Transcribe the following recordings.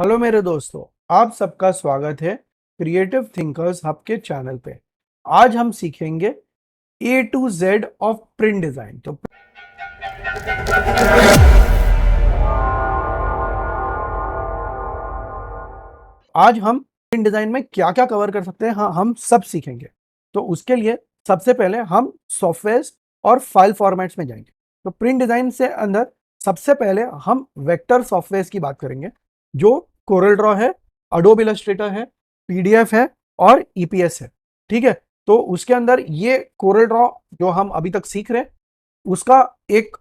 Hello मेरे दोस्तों, आप सबका स्वागत है क्रिएटिव थिंकर्स हब के चैनल पे। आज हम सीखेंगे A to Z of print design. तो आज हम प्रिंट डिजाइन में क्या क्या कवर कर सकते हैं, हाँ हम सब सीखेंगे। तो उसके लिए सबसे पहले हम सॉफ्टवेयर और फाइल फॉर्मेट्स में जाएंगे। तो प्रिंट डिजाइन से अंदर सबसे पहले हम वेक्टर सॉफ्टवेयर की बात करेंगे, जो कोरल ड्रॉ है, अडोब इलस्ट्रेटर है, पीडीएफ है और ईपीएस है। ठीक है, तो उसके अंदर ये कोरल ड्रॉ जो हम अभी तक सीख रहे हैं, उसका एक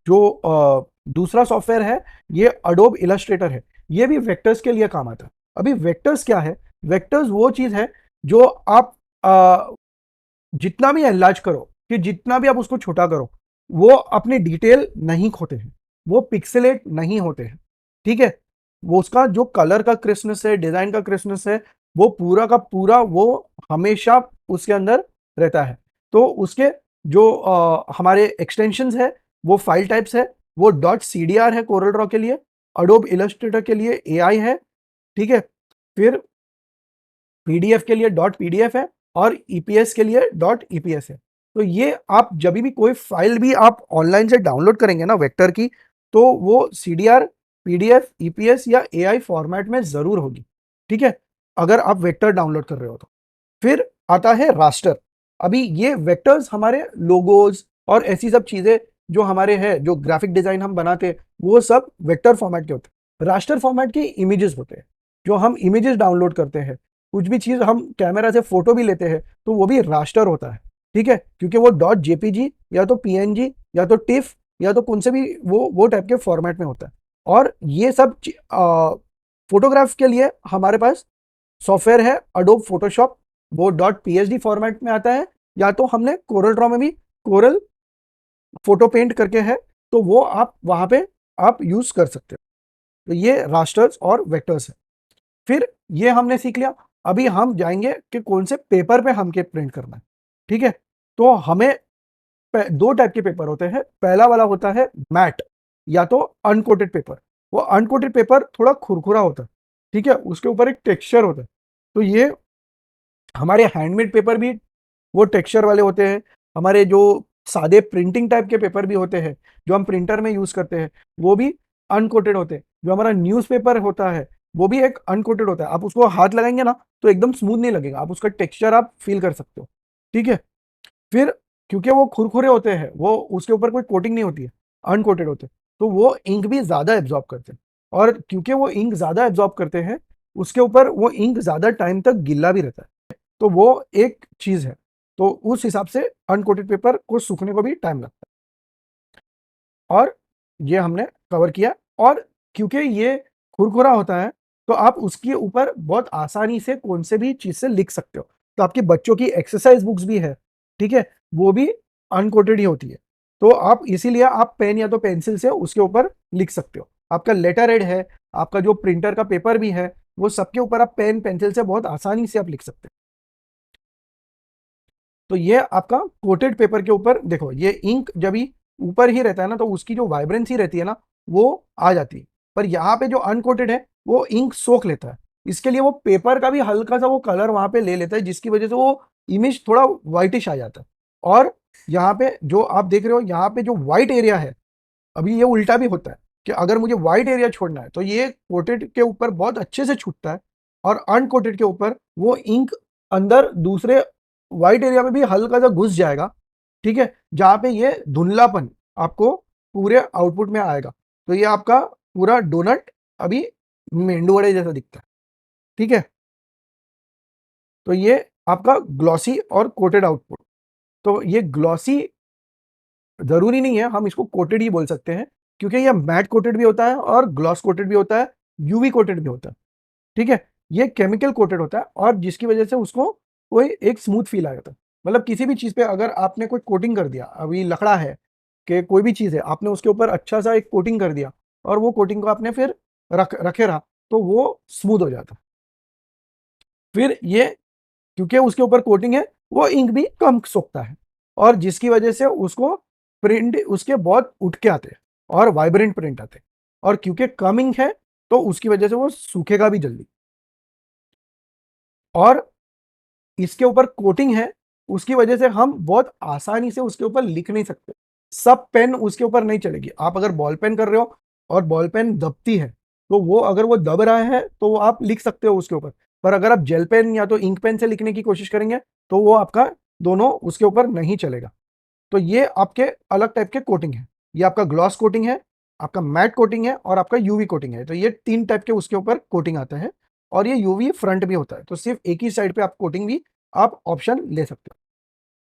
जो दूसरा सॉफ्टवेयर है ये अडोब इलस्ट्रेटर है। ये भी वेक्टर्स के लिए काम आता है। अभी वेक्टर्स क्या है? वेक्टर्स वो चीज है जो आप जितना भी एनलार्ज करो, कि जितना भी आप उसको छोटा करो, वो अपनी डिटेल नहीं खोते हैं, वो पिक्सेलेट नहीं होते हैं। ठीक है, वो उसका जो कलर का क्रिस्पनेस है, डिजाइन का क्रिस्पनेस है, वो पूरा का पूरा वो हमेशा उसके अंदर रहता है। तो उसके जो हमारे एक्सटेंशंस है, वो फाइल टाइप्स है, वो डॉट सी डी आर है कोरल ड्रॉ के लिए, अडोब इलस्ट्रेटर के लिए ए आई है। ठीक है, फिर पीडीएफ के लिए डॉट पीडीएफ है और ईपीएस के लिए डॉट ईपीएस है। तो ये आप जब भी कोई फाइल भी आप ऑनलाइन से डाउनलोड करेंगे ना वेक्टर की, तो वो सीडीआर, पीडीएफ, ईपीएस या एआई फॉर्मेट में जरूर होगी। ठीक है, अगर आप वेक्टर डाउनलोड कर रहे हो तो। फिर आता है रास्टर। अभी ये वेक्टर्स हमारे लोगोज और ऐसी सब चीजें जो हमारे हैं, जो ग्राफिक डिजाइन हम बनाते हैं, वो सब वेक्टर फॉर्मेट के होते हैं। रास्टर फॉर्मेट के इमेजेस होते हैं, जो हम इमेजेस डाउनलोड करते हैं। कुछ भी चीज हम कैमरा से फोटो भी लेते हैं तो वो भी रास्टर होता है। ठीक है, क्योंकि वो डॉट जेपीजी या तो पीएनजी या तो टिफ या तो कौन से भी वो टाइप के फॉर्मेट में होता है। और ये सब फोटोग्राफ के लिए हमारे पास सॉफ्टवेयर है अडोब फोटोशॉप, वो डॉट पीएचडी फॉर्मेट में आता है, या तो हमने कोरल ड्रॉ में भी कोरल फोटो पेंट करके है, तो वो आप वहां पे आप यूज कर सकते हो। तो ये रास्टर्स और वेक्टर्स है। फिर ये हमने सीख लिया। अभी हम जाएंगे कि कौन से पेपर पे हमके प्रिंट करना है। ठीक है, तो हमें दो टाइप के पेपर होते हैं। पहला वाला होता है मैट या तो अनकोटेड पेपर। वो अनकोटेड पेपर थोड़ा खुरखुरा होता है। ठीक है, उसके ऊपर एक टेक्सचर होता है। तो ये हमारे हैंडमेड पेपर भी वो टेक्सचर वाले होते हैं। हमारे जो सादे प्रिंटिंग टाइप के पेपर भी होते हैं, जो हम प्रिंटर में यूज करते हैं, वो भी अनकोटेड होते हैं। जो हमारा न्यूज़पेपर होता है, वो भी एक अनकोटेड होता है। आप उसको हाथ लगाएंगे ना तो एकदम स्मूथ नहीं लगेगा, आप उसका टेक्सचर आप फील कर सकते हो। ठीक है, फिर क्योंकि वो खुरखुरे होते हैं, वो उसके ऊपर कोई कोटिंग नहीं होती है, अनकोटेड होते हैं, तो वो इंक भी ज्यादा एब्जॉर्ब करते हैं। और क्योंकि वो इंक ज्यादा एब्जॉर्ब करते हैं, उसके ऊपर वो इंक ज्यादा टाइम तक गिल्ला भी रहता है। तो वो एक चीज है। तो उस हिसाब से अनकोटेड पेपर को सूखने को भी टाइम लगता है। और ये हमने कवर किया। और क्योंकि ये खुरखुरा होता है, तो आप उसके ऊपर बहुत आसानी से कौन से भी चीज से लिख सकते हो। तो आपके बच्चों की एक्सरसाइज बुक्स भी है, ठीक है, वो भी अनकोटेड ही होती है। तो आप इसीलिए आप पेन या तो पेंसिल से उसके ऊपर लिख सकते हो। आपका लेटर हेड है, आपका जो प्रिंटर का पेपर भी है, वो सबके ऊपर आप पेन पेंसिल से बहुत आसानी से आप लिख सकते हो। तो ये आपका कोटेड पेपर के ऊपर देखो, ये इंक जब भी ऊपर ही रहता है ना, तो उसकी जो वाइब्रेंसी रहती है ना, वो आ जाती है। पर यहाँ पे जो अनकोटेड है, वो इंक सोख लेता है। इसके लिए वो पेपर का भी हल्का सा वो कलर वहां पे ले लेता है, जिसकी वजह से वो इमेज थोड़ा व्हाइटिश आ जाता है। और यहाँ पे जो आप देख रहे हो, यहाँ पे जो व्हाइट एरिया है, अभी ये उल्टा भी होता है कि अगर मुझे व्हाइट एरिया छोड़ना है तो ये कोटेड के ऊपर बहुत अच्छे से छूटता है, और अनकोटेड के ऊपर वो इंक अंदर दूसरे व्हाइट एरिया में भी हल्का सा घुस जाएगा। ठीक है, जहां पे ये धुंधलापन आपको पूरे आउटपुट में आएगा। तो ये आपका पूरा डोनट अभी मेंदू वड़े जैसा दिखता है। ठीक है, तो ये आपका ग्लॉसी और कोटेड आउटपुट। तो ये ग्लॉसी जरूरी नहीं है, हम इसको कोटेड ही बोल सकते हैं, क्योंकि ये मैट कोटेड भी होता है और ग्लॉस कोटेड भी होता है, यूवी कोटेड भी होता है। ठीक है, ये केमिकल कोटेड होता है, और जिसकी वजह से उसको कोई एक स्मूथ फील आ जाता है। मतलब किसी भी चीज पे अगर आपने कोई कोटिंग कर दिया, अभी लकड़ा है कि कोई भी चीज है, आपने उसके ऊपर अच्छा सा एक कोटिंग कर दिया, और वो कोटिंग को आपने फिर रखे रहा, तो वो स्मूथ हो जाता है। फिर ये क्योंकि उसके ऊपर कोटिंग है, वो इंक भी कम सोखता है, और जिसकी वजह से उसको प्रिंट उसके बहुत उठ के आते हैं और वाइब्रेंट प्रिंट आते हैं। और क्योंकि कम इंक है, तो उसकी वजह से वो सूखेगा भी जल्दी। और इसके ऊपर कोटिंग है, उसकी वजह से हम बहुत आसानी से उसके ऊपर लिख नहीं सकते। सब पेन उसके ऊपर नहीं चलेगी। आप अगर बॉल पेन कर रहे हो और बॉल पेन दबती है, तो वो अगर वो दब रहा है तो वो आप लिख सकते हो उसके ऊपर। पर अगर आप जेल पेन या तो इंक पेन से लिखने की कोशिश करेंगे, तो वो आपका दोनों उसके ऊपर नहीं चलेगा। तो ये आपके अलग टाइप के कोटिंग है। ये आपका ग्लॉस कोटिंग है, आपका मैट कोटिंग है और आपका यूवी कोटिंग है। तो ये 3 टाइप के उसके ऊपर कोटिंग आते हैं और ये यूवी फ्रंट भी होता है। तो सिर्फ एक ही साइड पे आप कोटिंग भी आप ऑप्शन ले सकते हो।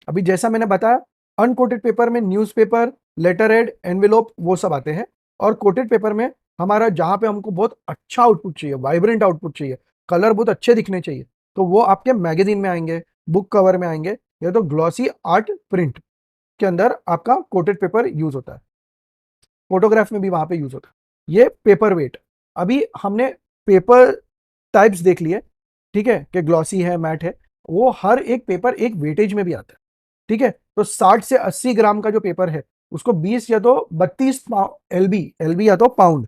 अभी जैसा मैंने बताया, अनकोटेड पेपर में न्यूज़पेपर, लेटर हेड, एनवेलप वो सब आते हैं। और कोटेड पेपर में हमारा जहाँ पे हमको बहुत अच्छा आउटपुट चाहिए, वाइब्रेंट आउटपुट चाहिए, कलर बहुत अच्छे दिखने चाहिए, तो वो आपके मैगज़ीन में आएँगे, बुक कवर में आएँगे, या तो ग्लॉसी आर्ट प्रिंट के अंदर आपका कोटेड पेपर यूज़ होता है। फ़ोटोग्राफ में भी वहाँ पे यूज़ होता है। ये पेपर वेट। अभी हमने पेपर टाइप्स देख लिए, ठीक है? कि ग्लॉसी है, मैट है। वो हर एक पेपर एक वेटेज में भी आता है, ठीक है? तो 60 से 80 ग्राम का जो पेपर है, उसको 20 या तो 32 एलबी, एलबी या तो पाउंड,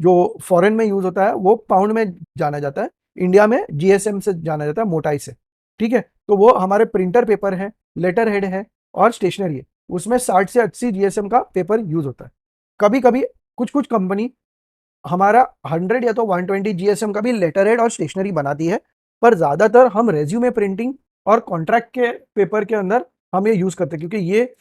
जो फॉरेन में यूज़ होता है, वो पाउंड में जाना जाता है। इंडिया में जीएसएम से जाना जाता है, मोटाई से, ठीक है? तो वो हमारे प्रिंटर पेपर है, लेटर हेड है और स्टेशनरी है। उसमें 60 से 80 जीएसएम का पेपर यूज़ होता है। कभी-कभी कुछ-कुछ कंपनी हमारा 100 या तो 120 जीएसएम का भी लेटर हेड और स्टेशनरी बनाती है, पर ज़्यादातर हम रेज़्यूमे प्रिंटिंग और कॉन्ट्रैक्ट के पेपर के अंदर हम ये यूज़ करते हैं, क्योंकि ये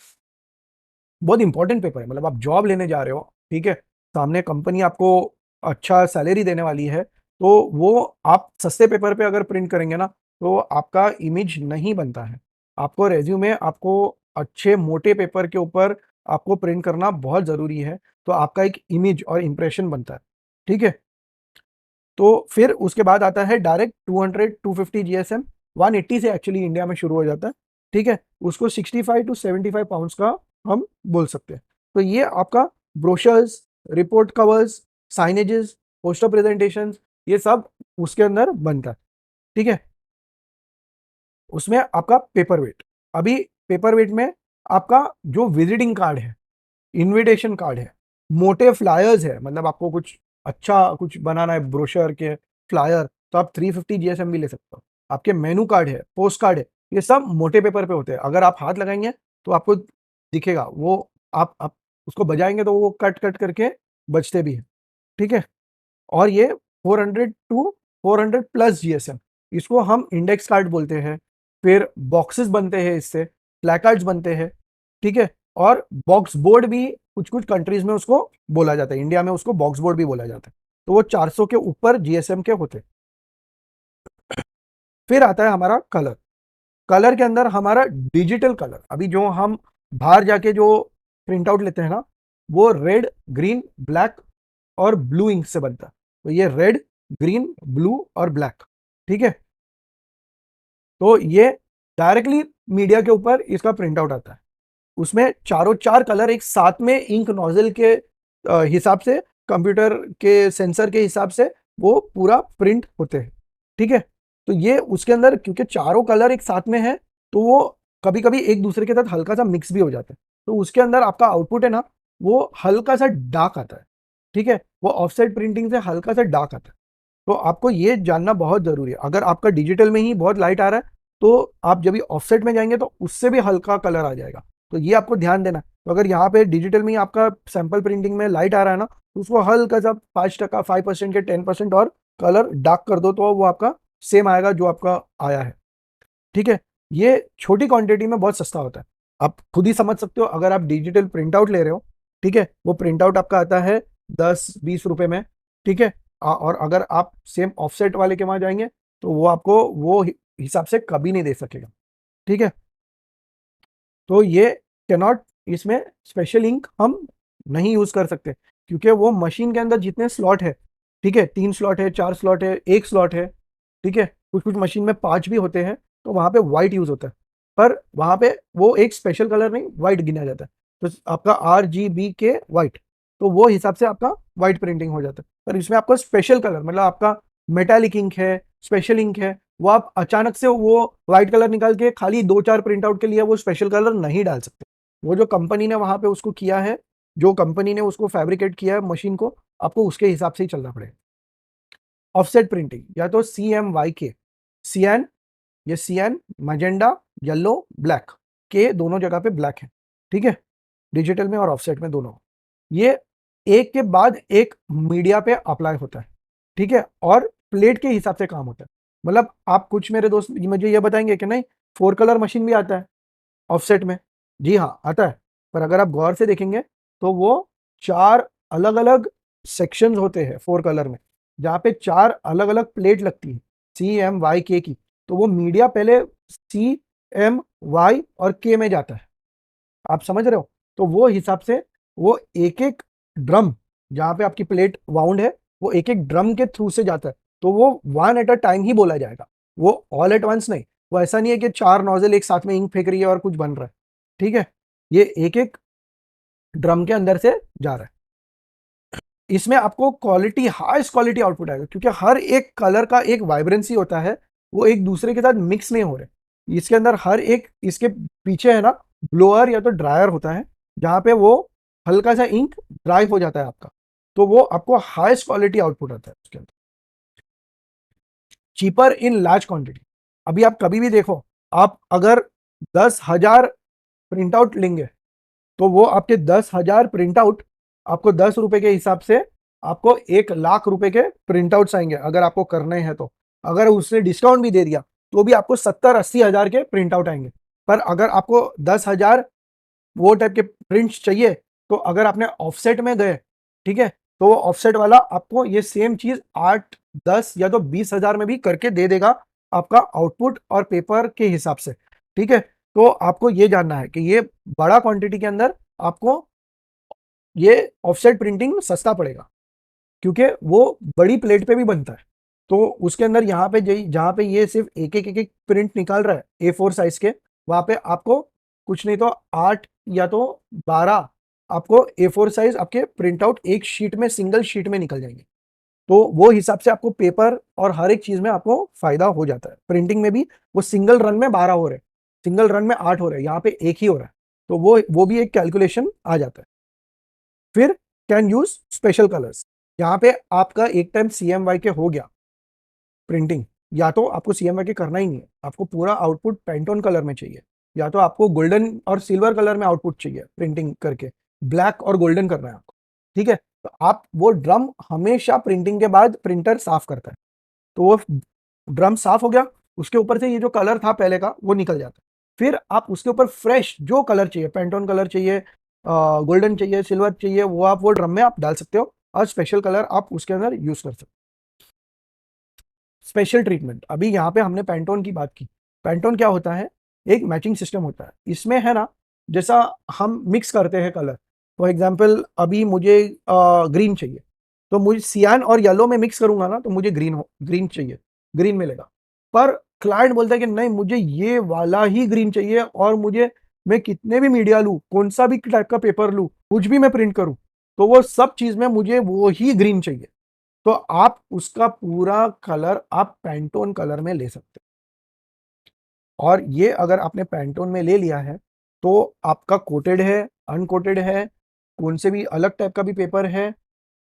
बहुत इंपॉर्टेंट पेपर है। मतलब आप जॉब लेने जा रहे हो, ठीक है? सामने कंपनी आपको अच्छा सैलरी देने वाली है, तो वो आप सस्ते पेपर पे अगर प्रिंट करेंगे ना, तो आपका इमेज नहीं बनता है। आपको रेज़्यूमे आपको अच्छे मोटे पेपर के ऊपर आपको प्रिंट करना बहुत ज़रूरी है, तो आपका एक इमेज और इंप्रेशन बनता है, ठीक है? तो फिर उसके बाद आता है डायरेक्ट 200 250 जीएसएम, 180 से एक्चुअली इंडिया में शुरू हो जाता है, ठीक है? उसको 65 टू 75 पाउंड्स का हम बोल सकते हैं। तो ये आपका brochures, report covers, signages, poster presentations, ये सब उसके अंदर बनता है, ठीक है? उसमें आपका पेपर वेट। अभी पेपर वेट में आपका जो विजिटिंग कार्ड है, इन्विटेशन कार्ड है, मोटे फ्लायर्स है, मतलब आपको कुछ अच्छा कुछ बनाना है, ब्रोशर के फ्लायर, तो आप 350 जीएसएम भी ले सकते हो। आपके मेनू कार्ड है, पोस्ट कार्ड है, ये सब मोटे पेपर पे होते हैं। अगर आप हाथ लगाएँगे तो आपको दिखेगा, वो आप उसको बजाएँगे तो वो कट-कट करके बजते भी हैं, ठीक है? और ये 400 टू 400 प्लस जीएसएम, इसको हम इंडेक्स कार्ड बोलते हैं। फिर बॉक्सेस बनते हैं इससे, प्लेकार्ड्स बनते हैं, ठीक है? और बॉक्स बोर्ड भी कुछ-कुछ कंट्रीज़ में उसको बोला जाता है, इंडिया में उसको बॉक्स बोर्ड भी बोला जाता है। तो वो 400 के ऊपर जीएसएम के होते हैं। फिर आता है हमारा कलर। कलर के अंदर हमारा डिजिटल कलर, अभी जो हम बाहर जाके जो प्रिंट आउट लेते हैं ना, वो रेड, ग्रीन, ब्लैक और ब्लू इंक से बनता है। तो ये रेड, ग्रीन, ब्लू और ब्लैक, ठीक है? तो ये डायरेक्टली मीडिया के ऊपर इसका प्रिंट आउट आता है। उसमें चारों 4 कलर एक साथ में इंक नोजल के हिसाब से, कंप्यूटर के सेंसर के हिसाब से वो पूरा प्रिंट होते हैं, ठीक है? तो ये उसके अंदर क्योंकि चारों कलर एक साथ में है, तो वो कभी-कभी एक दूसरे के साथ हल्का-सा मिक्स भी हो जाते हैं। तो उसके अंदर आपका आउटपुट है ना, वो हल्का-सा डार्क आता है, ठीक है? वो ऑफसेट प्रिंटिंग से हल्का-सा डार्क आता है। तो आपको ये जानना बहुत ज़रूरी है। अगर आपका डिजिटल में ही बहुत लाइट आ रहा है, तो आप जब भी ऑफसेट में जाएँगे तो उससे भी हल्का कलर आ जाएगा। तो ये आपको ध्यान देना है। तो अगर यहाँ पे डिजिटल में ही आपका सैंपल प्रिंटिंग में लाइट आ रहा है ना, तो उसको हल्का-सा 5% 5% के 10% और कलर डार्क कर दो, तो वो आपका सेम आएगा जो आपका आया है। ठीक है? ये छोटी क्वांटिटी में बहुत सस्ता होता है। आप खुद ही समझ सकते हो, अगर आप डिजिटल प्रिंट आउट ले रहे हो, ठीक है? वो प्रिंट आउट आपका आता है 10-20 रुपए में, ठीक है? और अगर आप सेम ऑफसेट वाले के वहाँ जाएँगे, तो वो आपको वो हिसाब से कभी नहीं दे सकेगा, ठीक है? तो ये कैनॉट, इसमें स्पेशल इंक हम नहीं यूज़ कर सकते, क्योंकि वो मशीन के अंदर जितने स्लॉट है, ठीक है? 3 स्लॉट है, 4 स्लॉट है, 1 स्लॉट है, ठीक है? कुछ-कुछ मशीन में 5 भी होते हैं, तो वहाँ पे व्हाइट यूज़ होता है। पर वहाँ पे वो एक स्पेशल कलर नहीं, व्हाइट गिना जाता है। तो आपका आरजीबीके व्हाइट, तो वो हिसाब से आपका व्हाइट प्रिंटिंग हो जाता है। पर इसमें आपको स्पेशल कलर, मतलब आपका मेटालिक इंक है, स्पेशल इंक है, वो आप अचानक से वो व्हाइट कलर निकाल के खाली 2-4 प्रिंट आउट के लिए वो स्पेशल कलर नहीं डाल सकते। वो जो कंपनी ने वहाँ पे उसको किया है, जो कंपनी ने उसको फैब्रिकेट किया है मशीन को, आपको उसके हिसाब से ही चलना पड़ेगा। ऑफसेट प्रिंटिंग, या तो CMYK, सियान, ये सियान, मैजेंडा, येलो, ब्लैक, के दोनों जगह पे ब्लैक है, ठीक है, डिजिटल में और ऑफसेट में दोनों। ये एक के बाद एक मीडिया पे अप्लाई होता है, ठीक है, और प्लेट के हिसाब से काम होता है। मतलब आप कुछ मेरे दोस्त मुझे ये बताएंगे कि नहीं 4 कलर मशीन भी आता है ऑफसेट में। जी हाँ, आता है, पर अगर आप गौर से देखेंगे तो वो 4 अलग-अलग सेक्शंस होते हैं 4 कलर में, जहाँ पे 4 अलग-अलग प्लेट लगती है CMYK की। तो वो मीडिया पहले CMY और K में जाता है, आप समझ रहे हो? तो वो हिसाब से वो एक-एक ड्रम, जहाँ पे आपकी प्लेट वाउंड है, वो एक-एक ड्रम के थ्रू से जाता है। तो वो वन एट अ टाइम ही बोला जाएगा, वो ऑल एट वंस नहीं। वो ऐसा नहीं है कि 4 नोजल एक साथ में इंक फेंक रही है और कुछ बन रहा है, ठीक है? ये एक-एक ड्रम के अंदर से जा रहा है। इसमें आपको क्वालिटी, हाईएस्ट क्वालिटी आउटपुट आएगा, क्योंकि हर एक कलर का एक वाइब्रेंसी होता है, वो एक दूसरे के साथ मिक्स नहीं हो रहे। इसके अंदर हर एक, इसके पीछे है ना ब्लोअर या तो ड्रायर होता है, जहाँ पे वो हल्का सा इंक ड्राई हो जाता है आपका, तो वो आपको हाईएस्ट क्वालिटी आउटपुट आता है उसके अंदर। Cheaper in large quantity. अभी आप कभी भी देखो, आप अगर 10,000 प्रिंट आउट लेंगे, तो वो आपके 10,000 प्रिंट आउट आपको 10 रुपए के हिसाब से आपको 1,00,000 रुपए के प्रिंट आउट्स आएंगे, अगर आपको करने हैं तो। अगर उसने डिस्काउंट भी दे दिया तो भी आपको 70-80 हजार के प्रिंट आउट आएंगे। पर अगर आपको 10,000 वो टाइप के प्रिंट्स चाहिए, तो अगर आपने ऑफसेट में गए, ठीक है, तो वो ऑफसेट वाला आपको ये सेम चीज 8, 10 या तो 20,000 में भी करके दे देगा, आपका आउटपुट और पेपर के हिसाब से, ठीक है। तो आपको ये जानना है कि ये बड़ा क्वांटिटी के अंदर आपको ये ऑफसेट प्रिंटिंग सस्ता पड़ेगा, क्योंकि वो बड़ी प्लेट पे भी बनता है। तो उसके अंदर यहाँ पे जहाँ पे ये सिर्फ एक एक प्रिंट निकाल रहा है A4 साइज के, वहां पे आपको कुछ नहीं तो 8 या तो 12 आपको A4 साइज आपके प्रिंट आउट एक शीट में, सिंगल शीट में निकल जाएंगे। तो वो हिसाब से आपको पेपर और हर एक चीज में आपको फायदा हो जाता है। प्रिंटिंग में भी वो सिंगल रन में 12 हो रहे हैं, सिंगल रन में 8 हो रहे हैं, यहाँ पे एक ही हो रहा है। तो वो भी एक कैलकुलेशन आ जाता है। फिर कैन यूज स्पेशल कलर्स। यहाँ पे आपका एक टाइम CMY के हो गया प्रिंटिंग, या तो आपको CMY के करना ही नहीं है, आपको पूरा आउटपुट पेंटोन कलर में चाहिए, या तो आपको गोल्डन और सिल्वर कलर में आउटपुट चाहिए प्रिंटिंग करके, ब्लैक और गोल्डन करना है आपको, ठीक है। तो आप वो ड्रम हमेशा प्रिंटिंग के बाद प्रिंटर साफ करता है, तो वो ड्रम साफ हो गया, उसके ऊपर से ये जो कलर था पहले का वो निकल जाता है। फिर आप उसके ऊपर फ्रेश जो कलर चाहिए, पेंटोन कलर चाहिए, गोल्डन चाहिए, सिल्वर चाहिए, वो आप वो ड्रम में आप डाल सकते हो, और स्पेशल कलर आप उसके अंदर यूज कर सकते हो। स्पेशल ट्रीटमेंट, अभी यहाँ पे हमने पेंटोन की बात की। पेंटोन क्या होता है, एक मैचिंग सिस्टम होता है इसमें, है ना, जैसा हम मिक्स करते हैं कलर। फॉर एग्जाम्पल अभी मुझे ग्रीन चाहिए, तो मुझे सियान और येलो में मिक्स करूंगा ना, तो मुझे ग्रीन चाहिए, ग्रीन मिलेगा। पर क्लाइंट बोलता है कि नहीं, मुझे ये वाला ही ग्रीन चाहिए, और मुझे, मैं कितने भी मीडिया लूँ, कौन सा भी टाइप का पेपर लूँ, कुछ भी मैं प्रिंट करूँ, तो वो सब चीज में मुझे वो ही ग्रीन चाहिए। तो आप उसका पूरा कलर आप पैंटोन कलर में ले सकते हैं। और ये अगर आपने पैंटोन में ले लिया है, तो आपका कोटेड है, अनकोटेड है, कौन से भी अलग टाइप का भी पेपर है,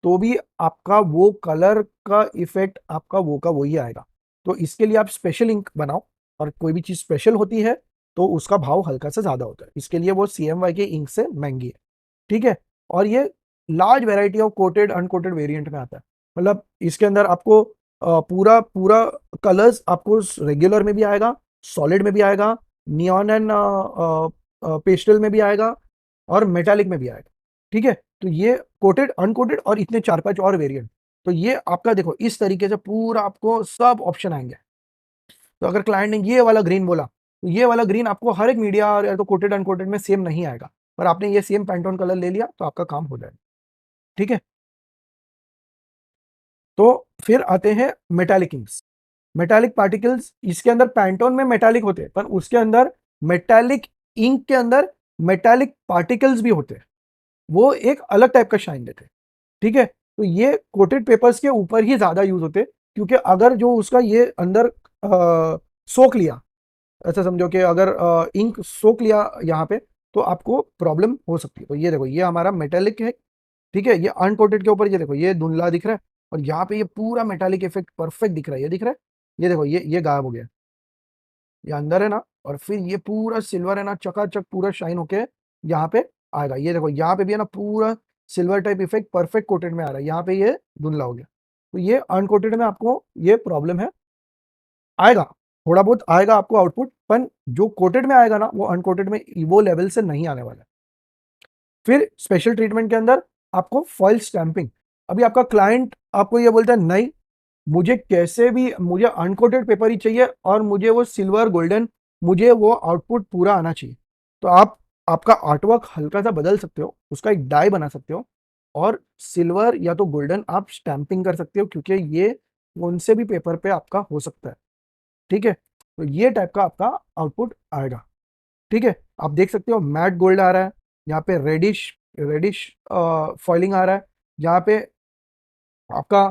तो भी आपका वो कलर का इफेक्ट आपका वो का वही आएगा। तो इसके लिए आप स्पेशल इंक बनाओ, और कोई भी चीज स्पेशल होती है तो उसका भाव हल्का सा ज्यादा होता है, इसके लिए वो CMY के इंक से महंगी है, ठीक है। और ये large variety of coated uncoated variant में आता है। मतलब इसके अंदर आपको पूरा पूरा कलर्स आपको रेगुलर में भी आएगा, सॉलिड में भी आएगा, नियॉन एंड पेस्टल में भी आएगा, और मेटालिक में भी आएगा, ठीक है। तो ये कोटेड, अनकोटेड और इतने 4-5 और वेरिएंट। तो ये आपका देखो इस तरीके से पूरा आपको सब ऑप्शन आएंगे। तो अगर क्लाइंट ने ये वाला ग्रीन बोला, तो ये वाला ग्रीन आपको हर एक मीडिया और या तो कोटेड अनकोटेड में सेम नहीं आएगा, पर आपने ये सेम पैंटोन कलर ले लिया तो आपका काम हो जाएगा, ठीक है। तो फिर आते हैं मेटालिक इंक्स, मेटालिक पार्टिकल्स। इसके अंदर पैंटोन में मेटालिक होते हैं, पर उसके अंदर मेटालिक इंक के अंदर मेटालिक पार्टिकल्स भी होते हैं, वो एक अलग टाइप का शाइन देते हैं, ठीक है। तो ये कोटेड पेपर्स के ऊपर ही ज्यादा यूज होते हैं, क्योंकि अगर जो उसका ये अंदर सोख लिया, ऐसा समझो कि अगर इंक सोख लिया यहाँ पे, तो आपको प्रॉब्लम हो सकती है। तो ये देखो, ये हमारा मेटेलिक है, ठीक है। ये अनकोटेड के ऊपर ये देखो, ये धुंधला दिख रहा है, और यहाँ पे ये पूरा मेटालिक इफेक्ट परफेक्ट दिख रहा है, ये दिख रहा है, ये देखो ये गायब हो गया, ये अंदर है ना, और फिर ये पूरा सिल्वर है ना, चकाचक पूरा शाइन होके यहाँ पे आएगा। ये देखो यहाँ पे भी है ना पूरा silver type effect perfect coated में आ रहा है, यहाँ पे ये धुंधला हो गया। तो ये अनकोटेड में आपको ये प्रॉब्लम है, आएगा, थोड़ा बहुत आएगा आपको आउटपुट, पर जो कोटेड में आएगा ना वो अनकोटेड में वो लेवल से नहीं आने वाला है। फिर स्पेशल ट्रीटमेंट के अंदर आपको फॉइल स्टैंपिंग। अभी आपका क्लाइंट आपको ये बोलता है नहीं, मुझे कैसे भी मुझे अनकोटेड पेपर ही चाहिए और मुझे वो सिल्वर गोल्डन, मुझे वो आउटपुट पूरा आना चाहिए। तो आप आपका आर्टवर्क हल्का सा बदल सकते हो, उसका एक डाई बना सकते हो और सिल्वर या तो गोल्डन आप स्टैंपिंग कर सकते हो, क्योंकि ये कौन से भी पेपर पे आपका हो सकता है। ठीक है, तो ये टाइप का आपका आउटपुट आएगा। ठीक है, आप देख सकते हो मैट गोल्ड आ रहा है, यहाँ पे रेडिश रेडिश फॉइलिंग आ रहा है, यहाँ पे आपका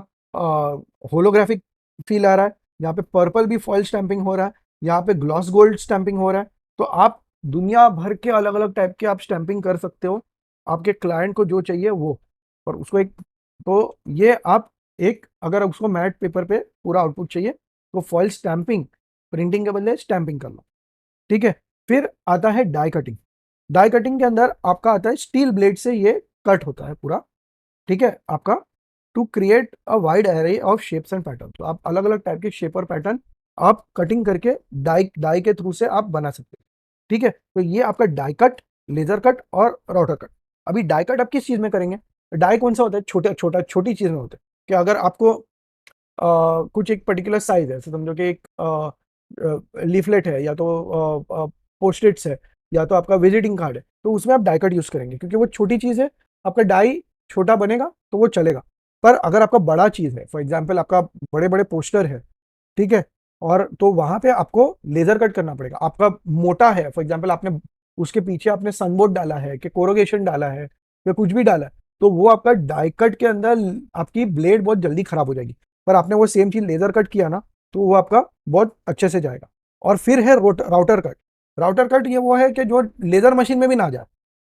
होलोग्राफिक फील आ रहा है, यहाँ पे पर्पल भी फॉइल स्टैंपिंग हो रहा है, यहाँ पे ग्लॉस गोल्ड स्टैंपिंग हो रहा है। तो आप दुनिया भर के अलग अलग टाइप के आप स्टैंपिंग कर सकते हो, आपके क्लाइंट को जो चाहिए वो, और उसको एक, तो ये आप एक, अगर उसको मैट पेपर पे पूरा आउटपुट चाहिए तो फॉइल स्टैंपिंग, प्रिंटिंग के बदले स्टैंपिंग कर लो। ठीक है, फिर आता है डाई कटिंग। डाई कटिंग के अंदर आपका आता है स्टील ब्लेड से ये कट होता है पूरा। ठीक है, आपका to create a wide array of shapes and pattern. तो आप अलग अलग टाइप के शेप और पैटर्न आप कटिंग करके डाई डाई के थ्रू से आप बना सकते हैं। ठीक है, तो ये आपका डाई कट, लेजर कट और राउटर कट। अभी डाई कट आप किस चीज में करेंगे? डाई कौन सा होता है? छोटी चीज में होता है कि अगर आपको कुछ एक पर्टिकुलर साइज है, समझो कि एक लीफलेट है या तो पोस्टिट्स है या तो आपका विजिटिंग कार्ड है, तो उसमें आप डाई कट यूज करेंगे क्योंकि वो छोटी चीज है, आपका डाई छोटा बनेगा तो वो चलेगा। पर अगर आपका बड़ा चीज है, फॉर एग्जाम्पल आपका बड़े बड़े पोस्टर है, ठीक है, और तो वहां पे आपको लेजर कट करना पड़ेगा। आपका मोटा है, फॉर एग्जाम्पल आपने उसके पीछे आपने सनबोर्ड डाला है कि कोरोगेशन डाला है या कुछ भी डाला है, तो वो आपका डाई कट के अंदर आपकी ब्लेड बहुत जल्दी खराब हो जाएगी। पर आपने वो सेम चीज लेजर कट किया ना, तो वो आपका बहुत अच्छे से जाएगा। और फिर है राउटर कट। राउटर कट ये वो है कि जो लेजर मशीन में भी ना जाए,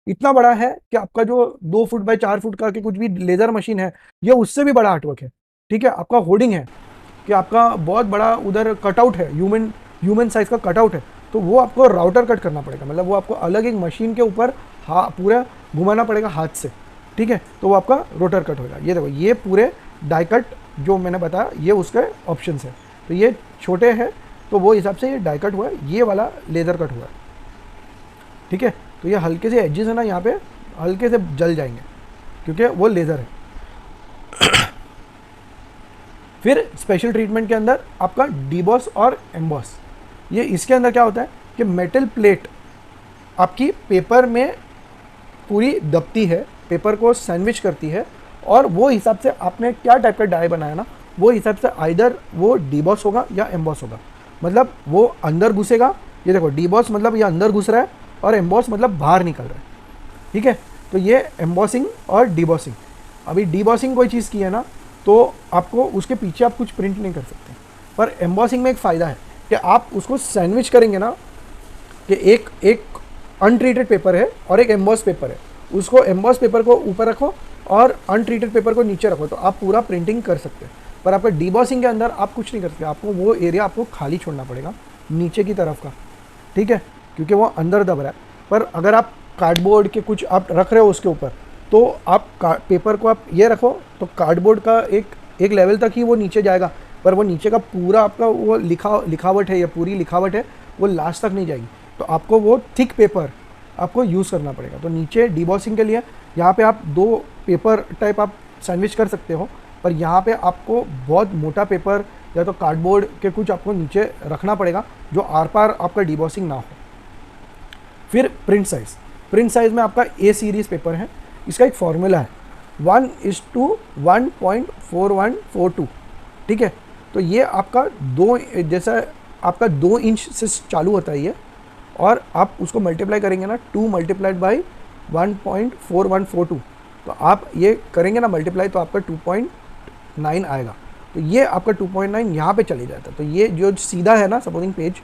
इतना बड़ा है कि आपका जो 2 फुट बाय 4 फुट का के कुछ भी लेजर मशीन है, ये उससे भी बड़ा आर्टवर्क है। ठीक है, आपका होर्डिंग है कि आपका बहुत बड़ा उधर कटआउट है, ह्यूमन साइज का कटआउट है, तो वो आपको राउटर कट करना पड़ेगा, मतलब वो आपको अलग एक मशीन के ऊपर पूरा घुमाना पड़ेगा हाथ से। ठीक है, तो वो आपका रोटर कट होगा। ये देखो ये पूरे डाई कट जो मैंने बताया ये उसके ऑप्शन है। तो ये छोटे हैं तो वो हिसाब से ये डाई कट हुआ है, ये वाला लेजर कट हुआ है। ठीक है, तो ये हल्के से एजेस है ना यहाँ पे हल्के से जल जाएंगे क्योंकि वो लेजर है। फिर स्पेशल ट्रीटमेंट के अंदर आपका डीबॉस और एम्बॉस। ये इसके अंदर क्या होता है कि मेटल प्लेट आपकी पेपर में पूरी दबती है, पेपर को सैंडविच करती है, और वो हिसाब से आपने क्या टाइप का डाई बनाया ना, वो हिसाब से आइदर वो डीबॉस होगा या एम्बॉस होगा। मतलब वो अंदर घुसेगा, ये देखो डीबॉस मतलब ये अंदर घुस रहा है और एम्बॉस मतलब बाहर निकल रहा है। ठीक है, तो ये एम्बॉसिंग और डीबॉसिंग। अभी डीबॉसिंग कोई चीज़ की है ना, तो आपको उसके पीछे आप कुछ प्रिंट नहीं कर सकते, पर एम्बॉसिंग में एक फ़ायदा है कि आप उसको सैंडविच करेंगे ना, कि एक अनट्रीटेड पेपर है और एक एम्बॉस पेपर है, उसको एम्बॉस पेपर को ऊपर रखो और अनट्रीटेड पेपर को नीचे रखो, तो आप पूरा प्रिंटिंग कर सकते हैं। पर आपका डीबॉसिंग के अंदर आप कुछ नहीं कर सकते, आपको वो एरिया आपको खाली छोड़ना पड़ेगा नीचे की तरफ का। ठीक है, क्योंकि वो अंदर दब रहा है। पर अगर आप कार्डबोर्ड के कुछ आप रख रहे हो उसके ऊपर, तो आप पेपर को आप ये रखो तो कार्डबोर्ड का एक लेवल तक ही वो नीचे जाएगा, पर वो नीचे का पूरा आपका वो लिखावट है, या पूरी लिखावट है वो लास्ट तक नहीं जाएगी। तो आपको वो थिक पेपर आपको यूज़ करना पड़ेगा। तो नीचे डीबॉसिंग के लिए यहाँ पे आप 2 पेपर टाइप आप सैंडविच कर सकते हो, पर यहाँ पे आपको बहुत मोटा पेपर या तो कार्डबोर्ड के कुछ आपको नीचे रखना पड़ेगा जो आर पार आपका डीबॉसिंग ना हो। फिर प्रिंट साइज़ में आपका ए सीरीज़ पेपर है, इसका एक फॉर्मूला है 1:1.4142। ठीक है, तो ये आपका 2 जैसा आपका 2 इंच से चालू होता है ये, और आप उसको मल्टीप्लाई करेंगे ना 2 मल्टीप्लाइड बाई 1.4142, तो आप ये करेंगे ना मल्टीप्लाई तो आपका 2.9 आएगा। तो ये आपका 2.9 यहाँ पे चले जाता है। तो ये जो सीधा है ना सपोजिंग पेज,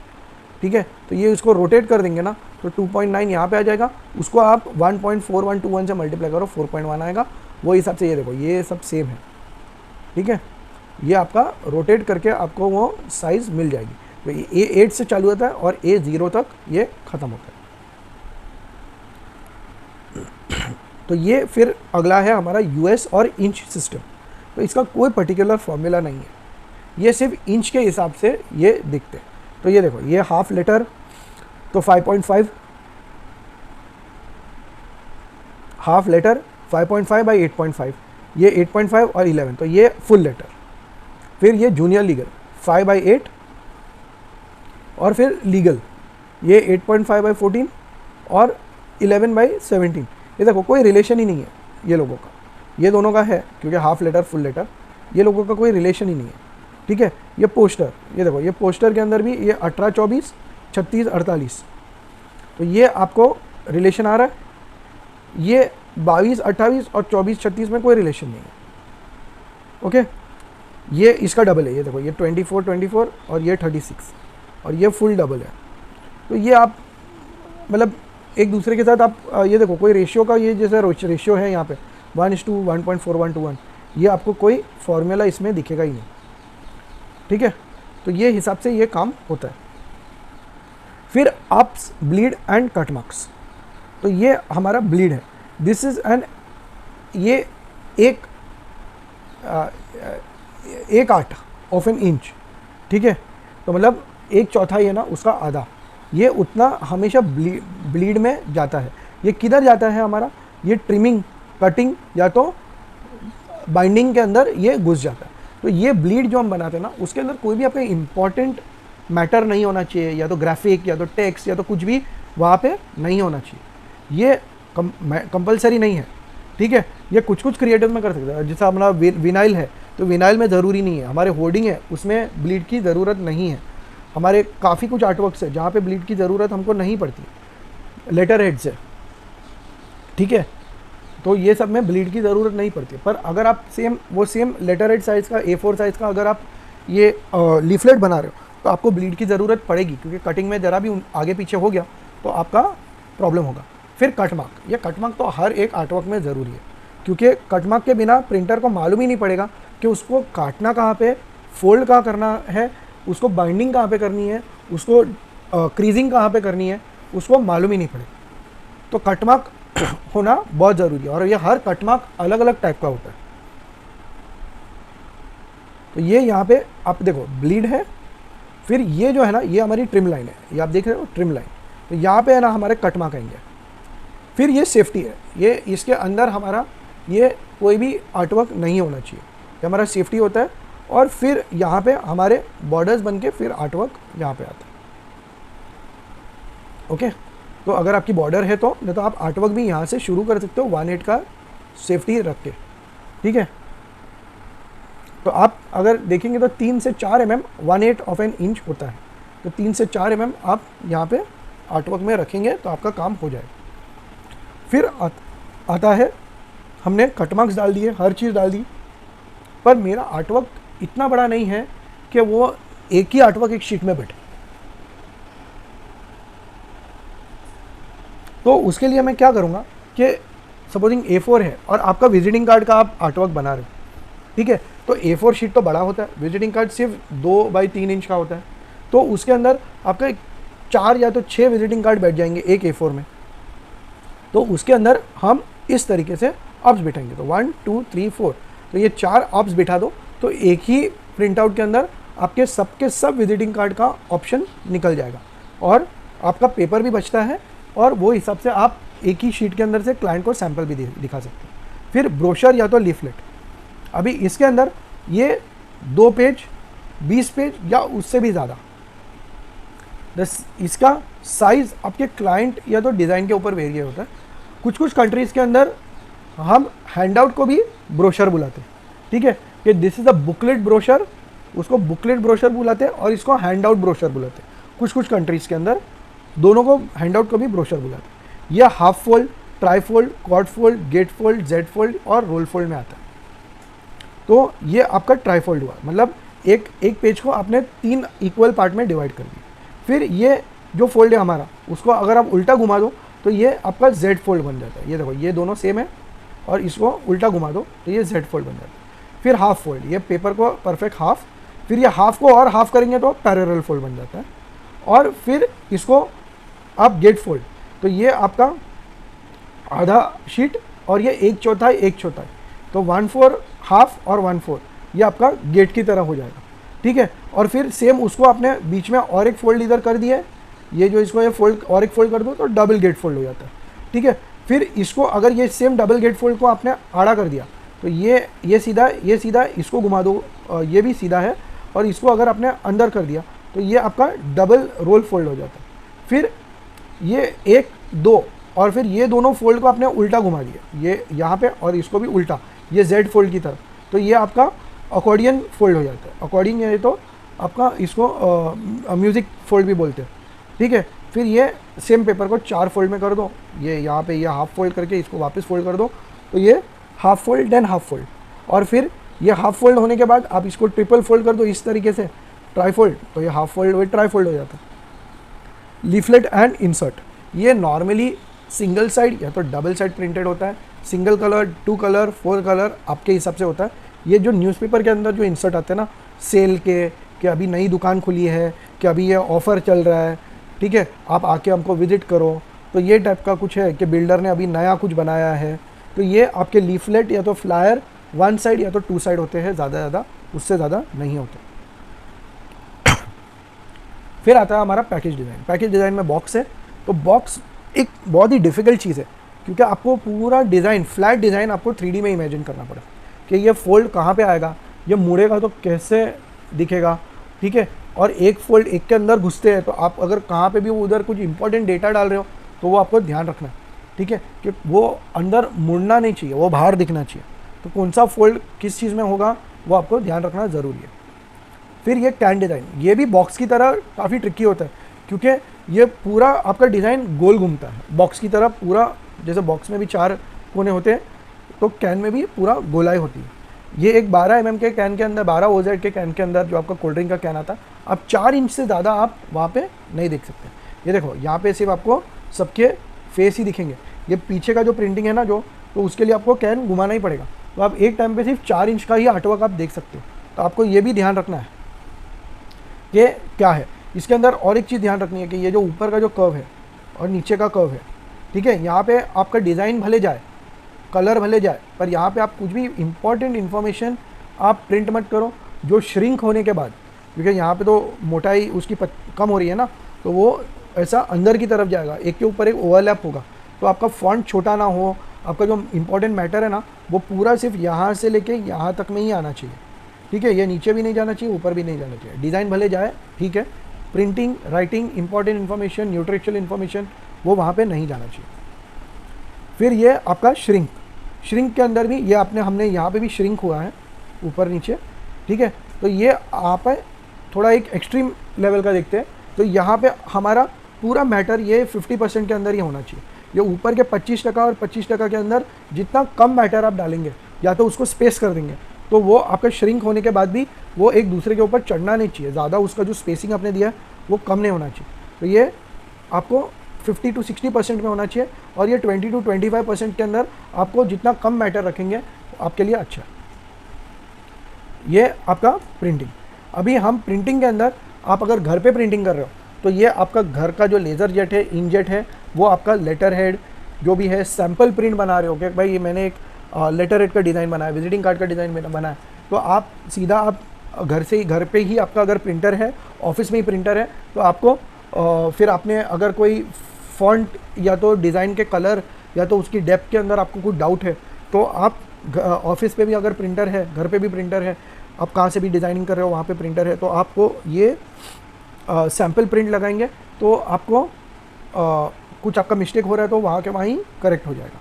ठीक है, तो ये इसको रोटेट कर देंगे ना तो 2.9 यहाँ पे आ जाएगा, उसको आप 1.4121 से मल्टीप्लाई करो 4.1 आएगा। वो हिसाब से ये देखो ये सब सेम है, ठीक है, ये आपका रोटेट करके आपको वो साइज़ मिल जाएगी। तो ए 8 से चालू होता है और ए 0 तक ये ख़त्म होता है। तो ये फिर अगला है हमारा यूएस और इंच सिस्टम। तो इसका कोई पर्टिकुलर फॉर्मूला नहीं है, ये सिर्फ इंच के हिसाब से ये दिखते हैं। तो ये देखो, ये हाफ लेटर तो 5.5, हाफ लेटर 5.5 बाई 8.5, ये 8.5 और 11, तो ये फुल लेटर। फिर ये जूनियर लीगल 5 बाई 8, और फिर लीगल ये 8.5 बाई 14 और 11 बाई 17। ये देखो कोई रिलेशन ही नहीं है ये लोगों का, ये दोनों का है क्योंकि हाफ लेटर फुल लेटर, ये लोगों का कोई रिलेशन ही नहीं है। ठीक है, ये पोस्टर, ये देखो ये पोस्टर के अंदर भी ये 18, 24, 36, 48, तो ये आपको रिलेशन आ रहा है। ये 22, 28 और 24, 36 में कोई रिलेशन नहीं है। ओके, ये इसका डबल है, ये देखो ये 24, 24 और ये 36 और ये फुल डबल है। तो ये आप मतलब एक दूसरे के साथ आप ये देखो कोई रेशियो का, ये जैसे रेशियो है यहाँ पे 1:1.41 to 1, ये आपको कोई फॉर्मूला इसमें दिखेगा ही नहीं। ठीक है, तो ये हिसाब से ये काम होता है। फिर ups, bleed and cut marks. तो ये हमारा ब्लीड है, दिस इज एन, ये एक आठ ऑफ एन इंच। ठीक है, तो मतलब 1/4 है ना उसका आधा, ये उतना हमेशा ब्लीड में जाता है। ये किधर जाता है हमारा, ये ट्रिमिंग, कटिंग या तो बाइंडिंग के अंदर ये घुस जाता है। तो ये ब्लीड जो हम बनाते हैं ना, उसके अंदर कोई भी आपका इंपॉर्टेंट मैटर नहीं होना चाहिए, या तो ग्राफिक या तो टेक्स्ट या तो कुछ भी वहाँ पे नहीं होना चाहिए। ये कंपलसरी नहीं है। ठीक है, ये कुछ कुछ क्रिएटिव में कर सकते हैं, जैसा हमारा विनाइल है तो विनाइल में ज़रूरी नहीं है, हमारे होर्डिंग है उसमें ब्लीड की ज़रूरत नहीं है। हमारे काफ़ी कुछ आर्टवर्क्स है जहाँ पे ब्लीड की ज़रूरत हमको नहीं पड़ती, लेटर हेड से। ठीक है, तो ये सब में ब्लीड की ज़रूरत नहीं पड़ती। पर अगर आप सेम लेटर हेड साइज़ का A4 साइज़ का अगर आप ये लीफलेट बना रहे हो तो आपको ब्लीड की ज़रूरत पड़ेगी, क्योंकि कटिंग में ज़रा भी आगे पीछे हो गया तो आपका प्रॉब्लम होगा। फिर कट मार्क, ये कट मार्क तो हर एक आर्टवर्क में ज़रूरी है, क्योंकि कट मार्क के बिना प्रिंटर को मालूम ही नहीं पड़ेगा कि उसको काटना कहाँ पे, फोल्ड कहाँ करना है, उसको बाइंडिंग कहाँ पे करनी है, उसको क्रीजिंग कहाँ पे करनी है, उसको मालूम ही नहीं पड़ेगा। तो कट मार्क होना बहुत ज़रूरी है, और ये हर कट मार्क अलग अलग टाइप का होता है। तो ये यहाँ पे आप देखो ब्लीड है, फिर ये जो है ना ये हमारी ट्रिम लाइन है, ये आप देख रहे हो ट्रिम लाइन। तो यहाँ पे है ना हमारे कट मार्क आएंगे। फिर ये सेफ्टी है, ये इसके अंदर हमारा ये कोई भी आर्टवर्क नहीं होना चाहिए, ये हमारा सेफ्टी होता है। और फिर यहाँ पे हमारे बॉर्डर्स बन के फिर आर्टवर्क यहाँ पे आता है। ओके, तो अगर आपकी बॉर्डर है तो नहीं तो आप आर्टवर्क भी यहाँ से शुरू कर सकते हो 1/8 का सेफ्टी रख के। ठीक है, तो आप अगर देखेंगे तो 3 से 4 mm 1/8 ऑफ एन इंच होता है, तो 3 से 4 mm आप यहाँ पे आर्टवर्क में रखेंगे तो आपका काम हो जाएगा। फिर आता है, हमने कट मार्क्स डाल दिए, हर चीज़ डाल दी, पर मेरा आर्टवर्क इतना बड़ा नहीं है कि वो एक ही आर्टवर्क एक शीट में बैठे। तो उसके लिए मैं क्या करूँगा कि सपोजिंग A4 है और आपका विजिटिंग कार्ड का आप आर्टवर्क बना रहे हो। ठीक है, तो A4 शीट तो बड़ा होता है, विजिटिंग कार्ड सिर्फ 2x3 इंच का होता है, तो उसके अंदर आपका 4 या तो 6 विजिटिंग कार्ड बैठ जाएंगे एक A4 में। तो उसके अंदर हम इस तरीके से ऑप्स बिठाएंगे, तो 1 2 3 4, तो ये 4 ऑप्स बिठा दो, तो एक ही प्रिंट आउट के अंदर आपके सब विजिटिंग कार्ड का ऑप्शन निकल जाएगा, और आपका पेपर भी बचता है, और वो हिसाब से आप एक ही शीट के अंदर से क्लाइंट को सैंपल भी दिखा सकते हैं। फिर ब्रोशर या तो लीफलेट, अभी इसके अंदर ये 2 पेज, 20 पेज या उससे भी ज़्यादा, इसका साइज़ आपके क्लाइंट या तो डिज़ाइन के ऊपर वेरी होता है। कुछ कुछ कंट्रीज़ के अंदर हम हैंडआउट को भी ब्रोशर बुलाते हैं। ठीक है, कि this is a booklet brochure, उसको बुकलेट ब्रोशर बुलाते हैं और इसको हैंडआउट ब्रोशर बुलाते हैं। कुछ कुछ कंट्रीज़ के अंदर दोनों को, हैंडआउट को भी ब्रोशर बुलाते हैं। यह half fold, tri fold, quad fold, gate fold, Z fold और रोल फोल्ड में आता है। तो ये आपका ट्राई फोल्ड हुआ, मतलब एक पेज को आपने 3 इक्वल पार्ट में डिवाइड कर दिया। फिर ये जो फोल्ड है हमारा, उसको अगर आप उल्टा घुमा दो तो ये आपका जेड फोल्ड बन जाता है। ये देखो ये दोनों सेम है, और इसको उल्टा घुमा दो तो ये जेड फोल्ड बन जाता है। फिर हाफ फोल्ड, ये पेपर को परफेक्ट हाफ, फिर ये हाफ को और हाफ करेंगे तो पैरेलल फोल्ड बन जाता है, और फिर इसको आप गेट फोल्ड, तो ये आपका आधा शीट और ये एक चौथाई, तो 1/4 हाफ और 1/4 ये आपका गेट की तरह हो जाएगा, ठीक है। और फिर सेम उसको आपने बीच में और एक फोल्ड इधर कर दिया है, ये जो इसको ये फोल्ड और एक फोल्ड कर दो तो डबल गेट फोल्ड हो जाता है, ठीक है। फिर इसको अगर ये सेम डबल गेट फोल्ड को आपने आड़ा कर दिया तो ये सीधा इसको घुमा दो, ये भी सीधा है, और इसको अगर आपने अंदर कर दिया तो ये आपका डबल रोल फोल्ड हो जाता है। फिर ये 1 2 और फिर ये दोनों फोल्ड को आपने उल्टा घुमा दिया, ये यहाँ पे और इसको भी उल्टा, ये जेड फोल्ड की तरफ, तो ये आपका अकॉर्डियन फोल्ड हो जाता है। अकॉर्डियन है तो आपका इसको म्यूज़िक फोल्ड भी बोलते हैं, ठीक है। फिर ये सेम पेपर को 4 फोल्ड में कर दो, ये यहाँ पे ये हाफ फोल्ड करके इसको वापस फोल्ड कर दो, तो ये half fold than half fold, और फिर ये हाफ फोल्ड होने के बाद आप इसको ट्रिपल फोल्ड कर दो इस तरीके से, ट्राई फोल्ड, तो ये हाफ फोल्ड वही ट्राई फोल्ड हो जाता है। लीफलेट एंड इंसर्ट, ये नॉर्मली सिंगल साइड या तो डबल साइड प्रिंटेड होता है, सिंगल कलर, 2 कलर, 4 कलर आपके हिसाब से होता है। ये जो न्यूज़पेपर के अंदर जो इंसर्ट आते हैं ना सेल के, कि अभी नई दुकान खुली है, कि अभी ये ऑफ़र चल रहा है, ठीक है, आप आके हमको विज़िट करो, तो ये टाइप का कुछ है कि बिल्डर ने अभी नया कुछ बनाया है, तो ये आपके लीफलेट या तो फ्लायर 1 साइड या तो 2 साइड होते हैं, ज़्यादा उससे ज़्यादा नहीं होते। फिर आता है हमारा पैकेज डिज़ाइन। पैकेज डिज़ाइन में बॉक्स है, तो बॉक्स एक बहुत ही डिफ़िकल्ट चीज़ है, क्योंकि आपको पूरा डिज़ाइन, फ्लैट डिज़ाइन आपको 3D में इमेजिन करना पड़ेगा कि ये फोल्ड कहाँ पे आएगा, ये मुड़ेगा तो कैसे दिखेगा, ठीक है। और एक फोल्ड एक के अंदर घुसते हैं, तो आप अगर कहाँ पे भी वो उधर कुछ इंपॉर्टेंट डेटा डाल रहे हो तो वो आपको ध्यान रखना है, ठीक है, कि वो अंदर मुड़ना नहीं चाहिए, वो बाहर दिखना चाहिए। तो कौन सा फोल्ड किस चीज़ में होगा वो आपको ध्यान रखना ज़रूरी है। फिर ये कैन डिज़ाइन, ये भी बॉक्स की तरह काफ़ी ट्रिकी होता है, क्योंकि ये पूरा आपका डिज़ाइन गोल घूमता है बॉक्स की तरह, पूरा जैसे बॉक्स में भी 4 कोने होते हैं तो कैन में भी पूरा गोलाई होती है। ये एक 12 mm के कैन के अंदर, 12 OZ के कैन के अंदर जो आपका कोल्ड ड्रिंक का कैन आता है, आप 4 इंच से ज़्यादा आप वहाँ पे नहीं देख सकते। ये देखो यहाँ पे सिर्फ आपको सबके फेस ही दिखेंगे, ये पीछे का जो प्रिंटिंग है ना जो, तो उसके लिए आपको कैन घुमाना ही पड़ेगा, तो आप एक टाइम पे सिर्फ 4 इंच का ही आर्टवर्क आप देख सकते हो। तो आपको ये भी ध्यान रखना है कि क्या है इसके अंदर। और एक चीज़ ध्यान रखनी है कि ये जो ऊपर का जो कर्व है और नीचे का कर्व है, ठीक है, यहाँ पे आपका डिज़ाइन भले जाए, कलर भले जाए, पर यहाँ पे आप कुछ भी इंपॉर्टेंट इन्फॉर्मेशन आप प्रिंट मत करो जो श्रिंक होने के बाद, क्योंकि यहाँ पे तो मोटाई उसकी कम हो रही है ना, तो वो ऐसा अंदर की तरफ जाएगा, एक के ऊपर एक ओवरलैप होगा, तो आपका फॉन्ट छोटा ना हो, आपका जो इंपॉर्टेंट मैटर है ना वो पूरा सिर्फ यहाँ से लेके यहाँ तक में ही आना चाहिए, ठीक है। ये नीचे भी नहीं जाना चाहिए, ऊपर भी नहीं जाना चाहिए, डिज़ाइन भले जाए, ठीक है, printing, writing, important information, nutritional information वो वहाँ पे नहीं जाना चाहिए। फिर ये आपका श्रिंक के अंदर भी ये हमने यहाँ पे भी श्रिंक हुआ है ऊपर नीचे, ठीक है। तो ये आप थोड़ा एक एक्सट्रीम लेवल का देखते हैं, तो यहाँ पे हमारा पूरा मैटर ये 50% के अंदर ही होना चाहिए। ये ऊपर के 25% और 25% के अंदर जितना कम मैटर आप डालेंगे या तो उसको स्पेस कर देंगे, तो वो आपका श्रिंक होने के बाद भी वो एक दूसरे के ऊपर चढ़ना नहीं चाहिए, ज़्यादा उसका जो स्पेसिंग आपने दिया है वो कम नहीं होना चाहिए। तो ये आपको 50 to 60% में होना चाहिए, और ये 20 to 25% के अंदर आपको जितना कम मैटर रखेंगे आपके लिए अच्छा है। ये आपका प्रिंटिंग। अभी हम प्रिंटिंग के अंदर आप अगर घर पे प्रिंटिंग कर रहे हो तो ये आपका घर का जो लेज़र जेट है, इंकजेट है, वो आपका लेटर हेड जो भी है, सैम्पल प्रिंट बना रहे हो कि भाई मैंने एक लेटर हेड का डिज़ाइन बनाया, विजिटिंग कार्ड का डिज़ाइन बनाया, तो आप सीधा आप घर पे ही आपका अगर प्रिंटर है, ऑफिस में ही प्रिंटर है, तो आपको फिर आपने अगर कोई फॉन्ट या तो डिज़ाइन के कलर या तो उसकी डेप्थ के अंदर आपको कुछ डाउट है, तो आप ऑफिस पे भी अगर प्रिंटर है, घर पे भी प्रिंटर है, आप कहाँ से भी डिज़ाइनिंग कर रहे हो वहाँ पे प्रिंटर है, तो आपको ये सैम्पल प्रिंट लगाएंगे तो आपको कुछ आपका मिस्टेक हो रहा है तो वहाँ के वहाँ ही करेक्ट हो जाएगा,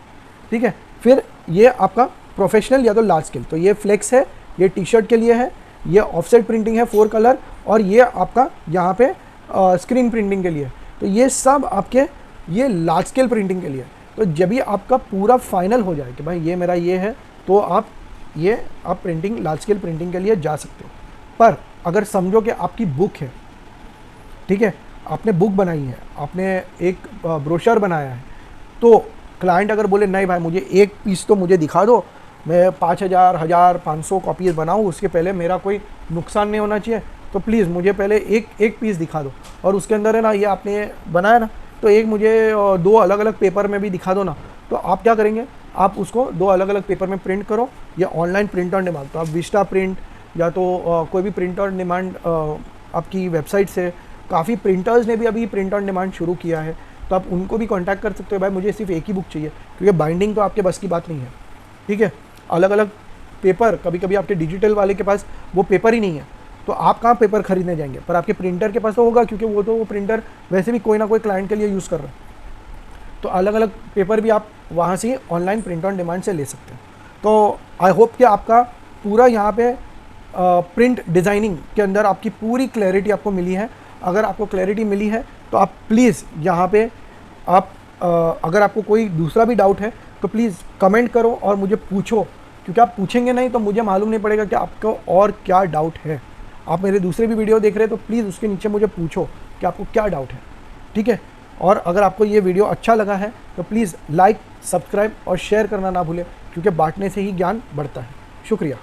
ठीक है। फिर ये आपका प्रोफेशनल या तो लार्ज स्केल, तो ये फ्लेक्स है, ये टी शर्ट के लिए है, ये ऑफसेट प्रिंटिंग है 4 कलर, और ये आपका यहाँ पे स्क्रीन प्रिंटिंग के लिए, तो ये सब आपके ये लार्ज स्केल प्रिंटिंग के लिए। तो जब भी आपका पूरा फाइनल हो जाए कि भाई ये मेरा ये है, तो आप प्रिंटिंग लार्ज स्केल प्रिंटिंग के लिए जा सकते हो। पर अगर समझो कि आपकी बुक है, ठीक है, आपने बुक बनाई है, आपने एक ब्रोशर बनाया है, तो क्लाइंट अगर बोले नहीं भाई मुझे एक पीस तो मुझे दिखा दो, मैं 5000, 1000, 500 कॉपीज़ बनाऊँ, उसके पहले मेरा कोई नुकसान नहीं होना चाहिए। तो प्लीज़ मुझे पहले एक पीस दिखा दो, और उसके अंदर है ना, ये आपने बनाया ना, तो एक मुझे 2 अलग-अलग पेपर में भी दिखा दो ना। तो आप क्या करेंगे, आप उसको 2 अलग-अलग पेपर में प्रिंट करो, या ऑनलाइन प्रिंट ऑन डिमांड, तो आप विस्टा प्रिंट या तो कोई भी प्रिंट ऑन डिमांड आपकी वेबसाइट से, काफ़ी प्रिंटर्स ने भी अभी प्रिंट ऑन डिमांड शुरू किया है, तो आप उनको भी कॉन्टैक्ट कर सकते हो, भाई मुझे सिर्फ एक ही बुक चाहिए, क्योंकि बाइंडिंग तो आपके बस की बात नहीं है, ठीक है। अलग-अलग पेपर, कभी-कभी आपके डिजिटल वाले के पास वो पेपर ही नहीं है, तो आप कहाँ पेपर खरीदने जाएंगे, पर आपके प्रिंटर के पास तो होगा, क्योंकि वो प्रिंटर वैसे भी कोई ना कोई क्लाइंट के लिए यूज़ कर रहा है। तो अलग-अलग पेपर भी आप वहाँ से ऑनलाइन प्रिंट ऑन डिमांड से ले सकते हैं। तो आई होप कि आपका पूरा यहाँ पे प्रिंट डिज़ाइनिंग के अंदर आपकी पूरी क्लैरिटी आपको मिली है। अगर आपको क्लैरिटी मिली है तो आप प्लीज़ यहाँ पे आप अगर आपको कोई दूसरा भी डाउट है तो प्लीज़ कमेंट करो और मुझे पूछो, क्योंकि आप पूछेंगे नहीं तो मुझे मालूम नहीं पड़ेगा कि आपको और क्या डाउट है। आप मेरे दूसरे भी वीडियो देख रहे हैं तो प्लीज़ उसके नीचे मुझे पूछो कि आपको क्या डाउट है, ठीक है। और अगर आपको ये वीडियो अच्छा लगा है तो प्लीज़ लाइक, सब्सक्राइब और शेयर करना ना भूलें, क्योंकि बांटने से ही ज्ञान बढ़ता है। शुक्रिया।